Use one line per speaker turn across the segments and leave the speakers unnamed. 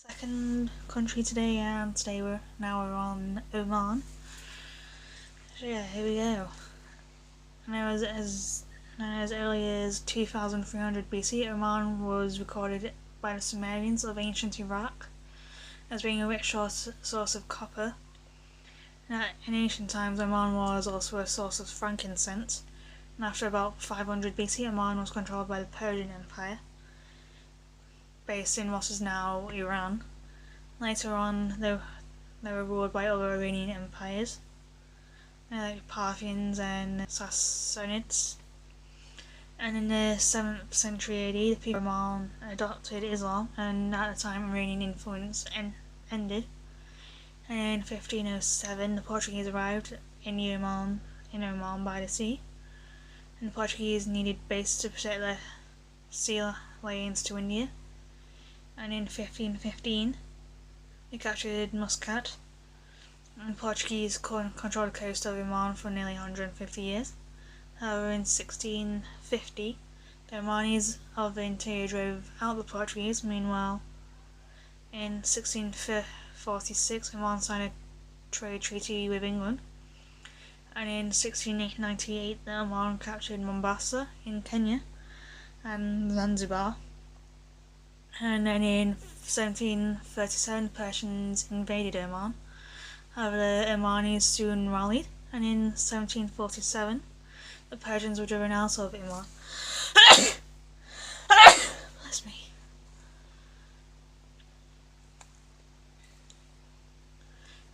Second country today, and today we're on Oman. So yeah, here we go. Now as early as 2300 BC, Oman was recorded by the Sumerians of ancient Iraq as being a rich source of copper. Now, in ancient times, Oman was also a source of frankincense, and after about 500 BC, Oman was controlled by the Persian Empire, based in what is now Iran. Later on, they were ruled by other Iranian empires, like Parthians and Sassanids. And in the 7th century AD, the people of Oman adopted Islam, and at the time Iranian influence ended. And in 1507, the Portuguese arrived in Oman by the sea, and the Portuguese needed base to protect their sea lanes to India. And in 1515, they captured Muscat, and the Portuguese controlled the coast of Oman for nearly 150 years. However, in 1650, the Omanis of the interior drove out the Portuguese. Meanwhile, in 1646, Oman signed a trade treaty with England, and in 1698, Oman captured Mombasa in Kenya and Zanzibar. And then in 1737, the Persians invaded Oman. However, the Omanis soon rallied, and in 1747, the Persians were driven out of Oman. Bless me.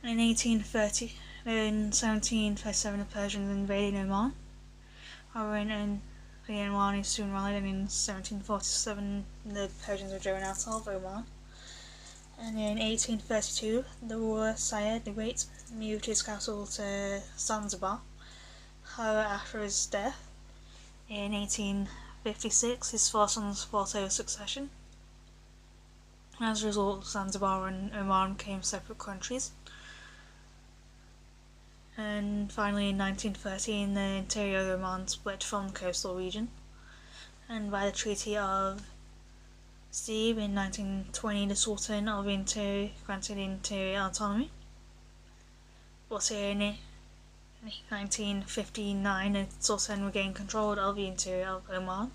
And in 1737, the Persians invaded Oman. However, the Omanis soon rallied, and in 1747, the Persians were driven out of Oman. And in 1832, the ruler Syed the Great moved his capital to Zanzibar. However, after his death, in 1856, his four sons fought over succession. As a result, Zanzibar and Oman became separate countries. And finally, in 1913, the interior of Oman split from the coastal region, and by the Treaty of Steve in 1920, the Sultan of the Interior granted interior autonomy. But in 1959, the Sultan regained control of the interior of Oman.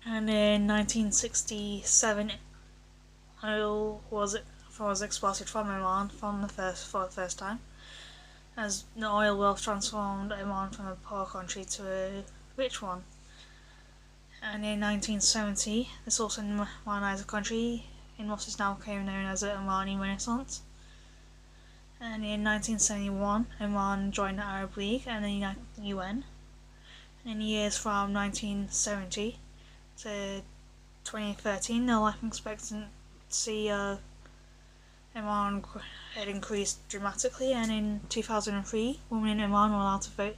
And in 1967, oil was exported from Oman for the first time, as the oil wealth transformed Oman from a poor country to a rich one. And in 1970, the Sultan modernized the country in what is now known as the Omani Renaissance. And in 1971, Oman joined the Arab League and the UN. And in the years from 1970 to 2013, the life expectancy of Oman had increased dramatically, and in 2003, women in Oman were allowed to vote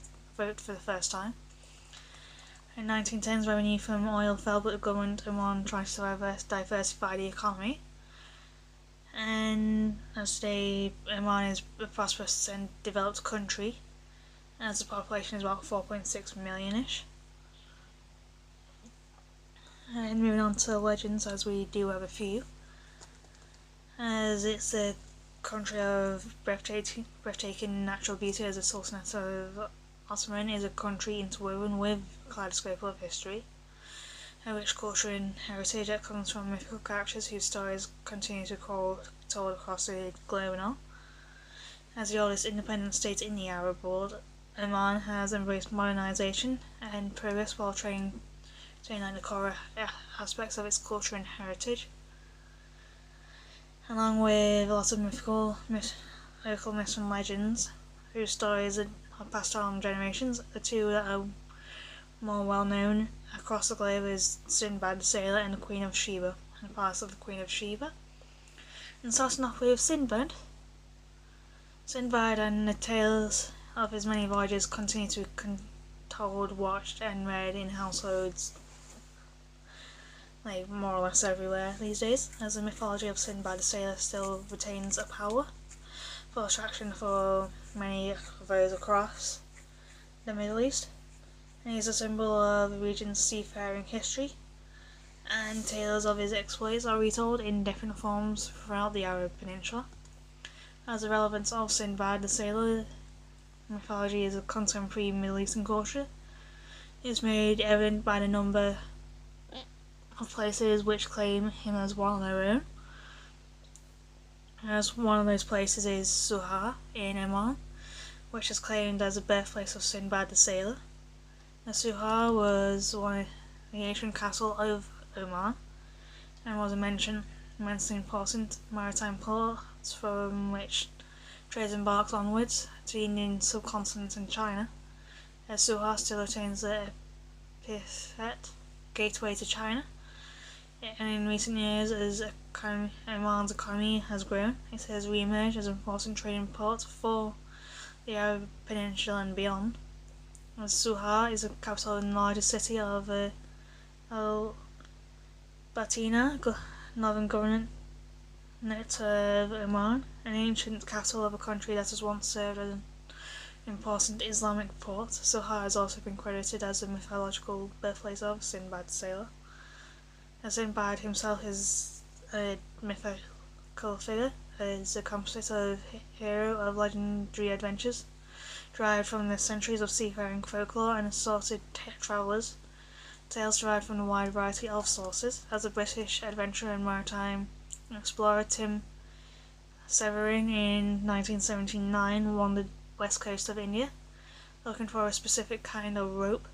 for the first time. In 1910s, revenue from oil fell, but the government of Oman tried to diversify the economy. And as today, Oman is a prosperous and developed country, as the population is about 4.6 million-ish. And moving on to legends, as we do have a few. As it's a country of breathtaking natural beauty, as the Sultanate of Ottoman is a country interwoven with a kaleidoscope of history, a rich culture and heritage that comes from mythical characters whose stories continue to be told across the globe now. As the oldest independent state in the Arab world, Oman has embraced modernization and progress while training the core aspects of its culture and heritage. Along with lots of local myths and legends, whose stories are passed down generations, the two that are more well known across the globe is Sinbad the Sailor and the Queen of Sheba, and the Palace of the Queen of Sheba. And starting off with Sinbad and the tales of his many voyages continue to be told, watched and read in households more or less everywhere these days, as the mythology of Sinbad the Sailor still retains a power for attraction for many of those across the Middle East. And he's a symbol of the region's seafaring history, and tales of his exploits are retold in different forms throughout the Arab Peninsula. As the relevance of Sinbad the Sailor mythology is a contemporary Middle Eastern culture, it is made evident by the number of places which claim him as one on their own. As one of those places is Suha in Oman, which is claimed as the birthplace of Sinbad the Sailor. The Suha was one of the ancient castle of Oman and was a immensely important maritime port from which trade embarked onwards to the Indian subcontinent and China. As Suha still retains the epithet gateway to China, and in recent years, as Oman's economy has grown, it has re-emerged as an important trading port for the Arab Peninsula and beyond. As Suha is the capital and largest city of Al Batina, northern governorate of Oman, an ancient capital of a country that has once served as an important Islamic port. Suha has also been credited as the mythological birthplace of Sinbad the Sailor. Sinbad himself is a mythical figure, is a composite of hero of legendary adventures, derived from the centuries of seafaring folklore and assorted travellers, tales derived from a wide variety of sources. As a British adventurer and maritime explorer, Tim Severin in 1979 wandered west coast of India, looking for a specific kind of rope.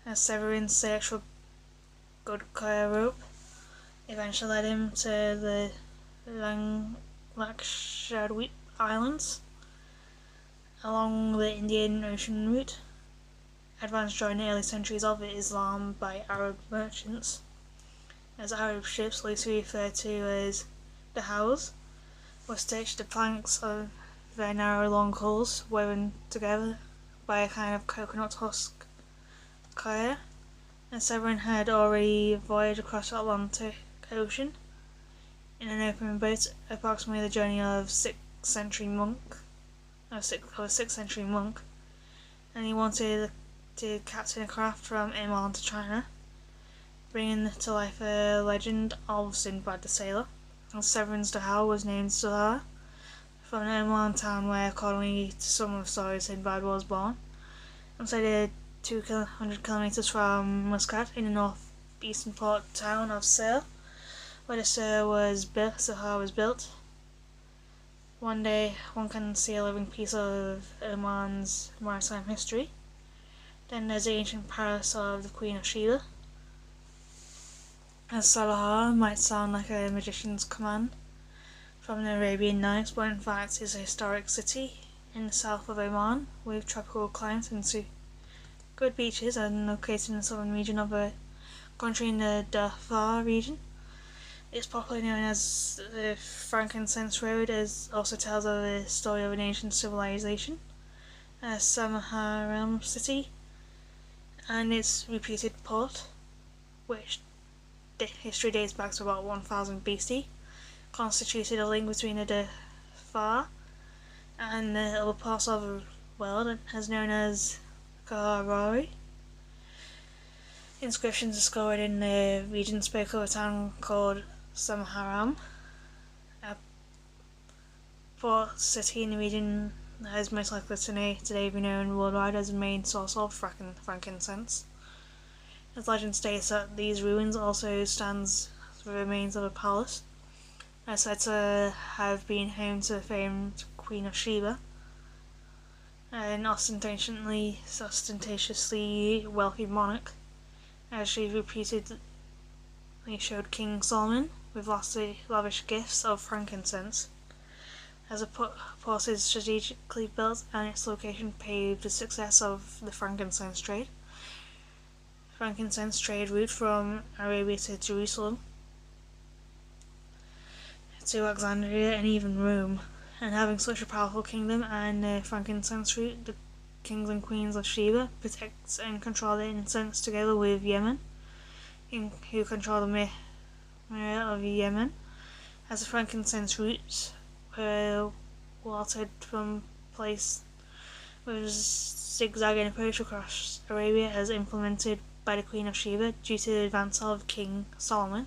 As Severin's search for good rope eventually led him to the Lakshadweep Islands along the Indian Ocean route, advanced during the early centuries of Islam by Arab merchants, as Arab ships, loosely referred to as dhows, were stitched to planks of very narrow long hulls woven together by a kind of coconut husk coir. And Severin had already voyaged across the Atlantic Ocean in an open boat, approximately the journey of a 6th century monk, and he wanted to captain a craft from Oman to China, bringing to life a legend of Sinbad the Sailor. And Severin's dhow was named Suha, from an Oman town where, according to some of the stories, Sinbad was born, inside 200 kilometres from Muscat in the northeastern port town of Sir, where the Suha was built. One day one can see a living piece of Oman's maritime history. Then there's the ancient palace of the Queen of Sheba. As Salaha might sound like a magician's command from the Arabian Nights, but in fact is a historic city in the south of Oman with tropical climate and good beaches, and located in the southern region of the country in the Darfur region. It's popularly known as the Frankincense Road, as also tells of the story of an ancient civilization, Samarkand city, and its reputed port, which history dates back to about 1000 BC, constituted a link between the Darfur and the other parts of the world, as known as Kaharari. Inscriptions discovered in the region spoke of a town called Samarkand, a port city in the region that is most likely today be known worldwide as the main source of frankincense. As legend states that these ruins also stands the remains of a palace that is said to have been home to the famed Queen of Sheba, an ostentatiously wealthy monarch, as she reputedly showed King Solomon with lavish gifts of frankincense. As the port is strategically built and its location paved the success of the frankincense trade route from Arabia to Jerusalem, to Alexandria, and even Rome. And having such a powerful kingdom and the frankincense route, the kings and queens of Sheba protect and control the incense together with Yemen, who control the Mirror of Yemen, as the frankincense routes were watered from place with a zigzagging approach across Arabia as implemented by the Queen of Sheba due to the advance of King Solomon,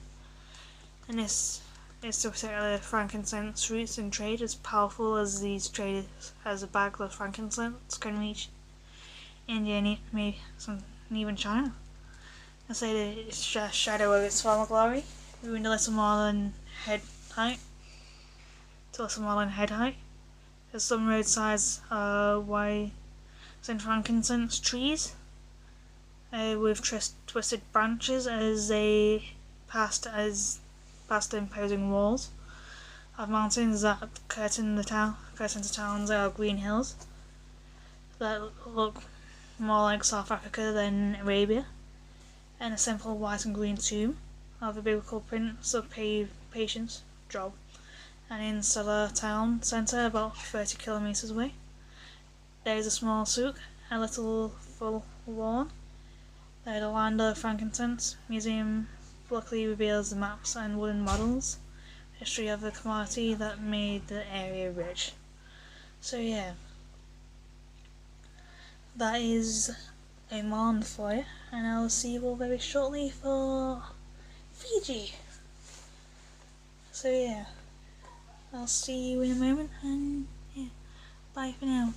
and this is to protect the frankincense routes in trade. As powerful as these traders as a bag of frankincense can reach India and maybe even China. I say the shadow of its former glory, ruined a little more than head height. As some roadsides are wide and frankincense trees with twisted branches as they passed the imposing walls of mountains that curtain the towns are green hills that look more like South Africa than Arabia, and a simple white and green tomb of a biblical prince of patience, Job, and in Salah town centre about 30 kilometres away. There is a small souk, a little forlorn. The land of frankincense museum luckily reveals the maps and wooden models, history of the commodity that made the area rich. So yeah, that is Oman for you, and I'll see you all very shortly for Fiji. So yeah, I'll see you in a moment, and yeah, bye for now.